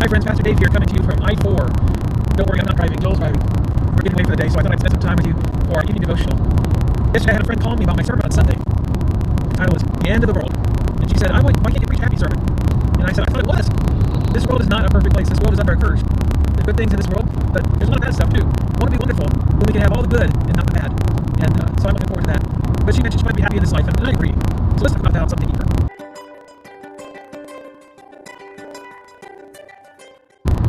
Hi friends, Pastor Dave here, coming to you from I-4. Don't worry, I'm not driving, Joel's driving. We're getting away for the day, so I thought I'd spend some time with you for our evening devotional. Yesterday I had a friend call me about my sermon on Sunday. The title was The End of the World. And she said, why can't you preach a happy sermon? And I said, I thought it was. This world is not a perfect place. This world is under a curse. There's good things in this world, but there's a lot of bad stuff too. Won't it be wonderful when we can have all the good and not the bad? And so I'm looking forward to that. But she mentioned she might be happy in this life, and I agree. So let's talk about that on something deeper.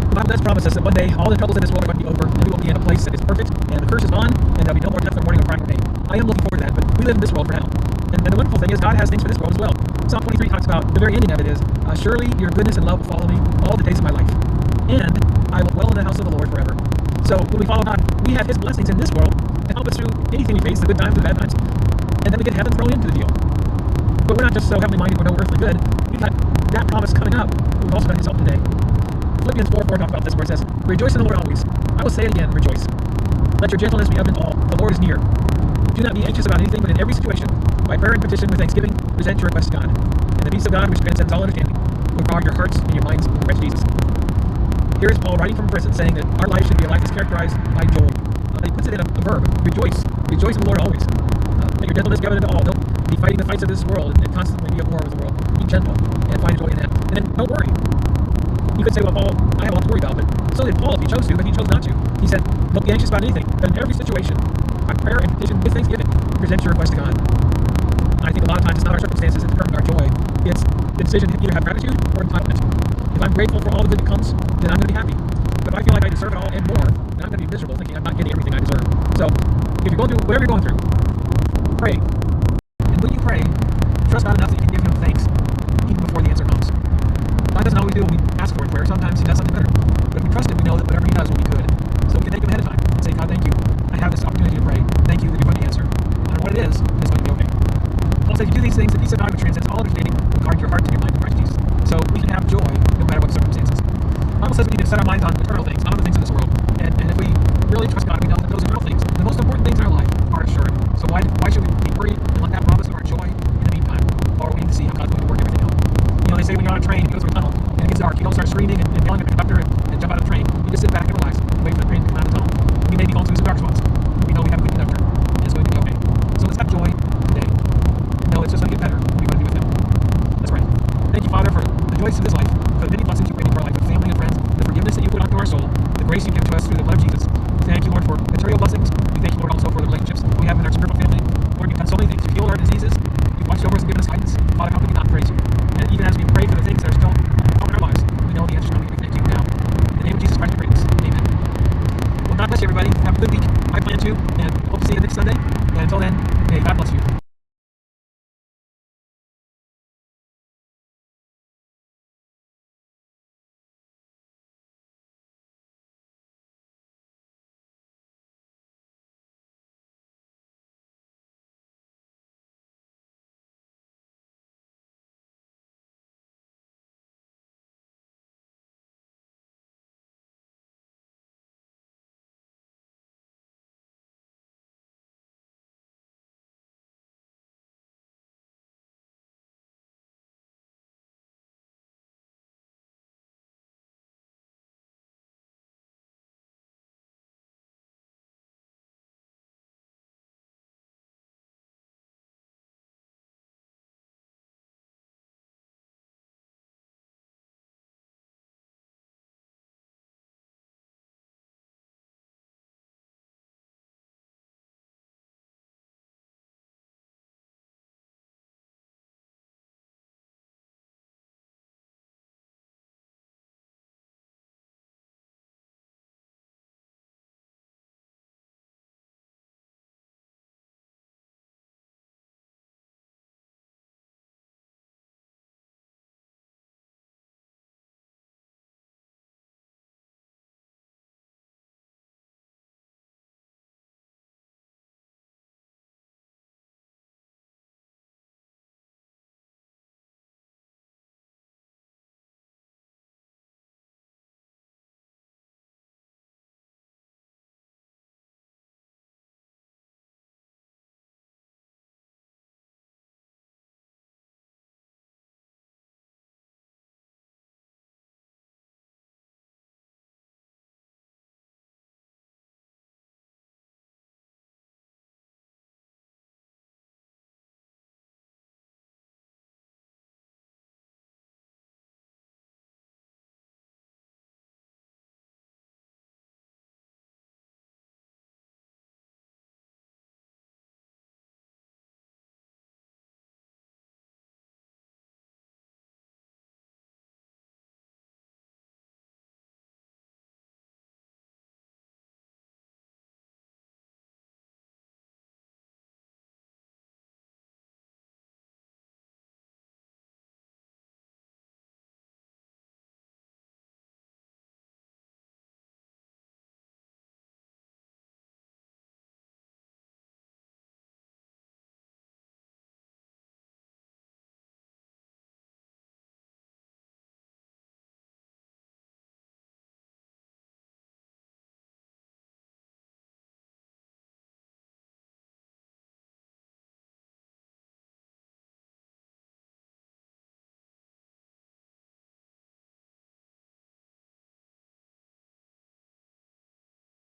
The Bible does promise us that one day all the troubles in this world are going to be over, and we will be in a place that is perfect, and the curse is gone, and there'll be no more death or mourning or crying or pain. I am looking forward to that, but we live in this world for now. And the wonderful thing is God has things for this world as well. Psalm 23 talks about the very ending of it is, surely your goodness and love will follow me all the days of my life, and I will dwell in the house of the Lord forever. So when we follow God, we have His blessings in this world to help us through anything we face, the good times, the bad times, and then we get heaven thrown into the deal. But we're not just so heavenly minded we're no earthly good. We've got that promise coming up, but we've also got His help today. Philippians 4:4 talks about this, where it says, rejoice in the Lord always. I will say it again, rejoice. Let your gentleness be evident to all. The Lord is near. Do not be anxious about anything, but in every situation, by prayer and petition with thanksgiving, present your request to God. And the peace of God, which transcends all understanding, will guard your hearts and your minds in Christ Jesus. Here is Paul writing from prison, saying that our life should be a life that's characterized by joy. He puts it in a verb, rejoice. Rejoice in the Lord always. Let your gentleness be evident to all. Don't be fighting the fights of this world and constantly be at war with the world. Be gentle and find joy in that. And then don't worry. You could say, well, Paul, I have a lot to worry about, but so did Paul if he chose to, but he chose not to. He said, don't be anxious about anything, but in every situation, by prayer and petition with thanksgiving, present your request to God. I think a lot of times it's not our circumstances that determine our joy. It's the decision to either have gratitude or entitlement. If I'm grateful for all the good that comes, then I'm going to be happy. But if I feel like I deserve it all and more, then I'm going to be miserable thinking I'm not getting everything I deserve. So if you're going through whatever you're going through, pray. And when you pray, trust God enough that you can give Him thanks even before the answer comes. God doesn't always do what we ask for in prayer. Sometimes He does something better. But if we trust Him, we know that whatever He does will be good. So we can thank Him ahead of time and say, God, thank you. I have this opportunity to pray. Thank you that you're going to answer. No matter what it is, it's going to be okay. Paul says, you do these things, the peace of God which transcends all understanding will guard your heart and your mind in Christ Jesus. So we can have joy no matter what the circumstances. The Bible says we need to set our minds on eternal things, not on the things of this world. And if we really trust God, we know that those eternal things, the most important things in our life, are assured. So why should we be worried and let that rob us of our joy in the meantime, while we're waiting to see how God's going to work everything out? You know, they say when you're on a train and you go through a tunnel and it gets dark, you don't start screaming and yelling at the conductor and jump out of the train. You just sit back and relax and wait for the train to come out of the tunnel. We may be going through some dark spots, but we know we have a good conductor and it's going to be okay. So let's have joy today. No, it's just going to get better when we want to be with Him. Let's pray. Thank you, Father, for the joys of this life, for the many blessings you bring into our life with family and friends, the forgiveness that you put onto our soul, the grace you give to us through the blood of Jesus. Thank you, Lord, for material blessings. We thank you, Lord, also for the relationships we have in our spiritual family. Lord, you've done so many things. You've healed our diseases. You've watched over us and given us guidance. Father, how can we not praise you? And even as we pray for the things that are still in our lives, we know the answer is coming. We thank you now. In the name of Jesus Christ, we pray this. Amen. Well, God bless you, everybody. Have a good week. I plan to, and hope to see you next Sunday. And until then, may God bless you.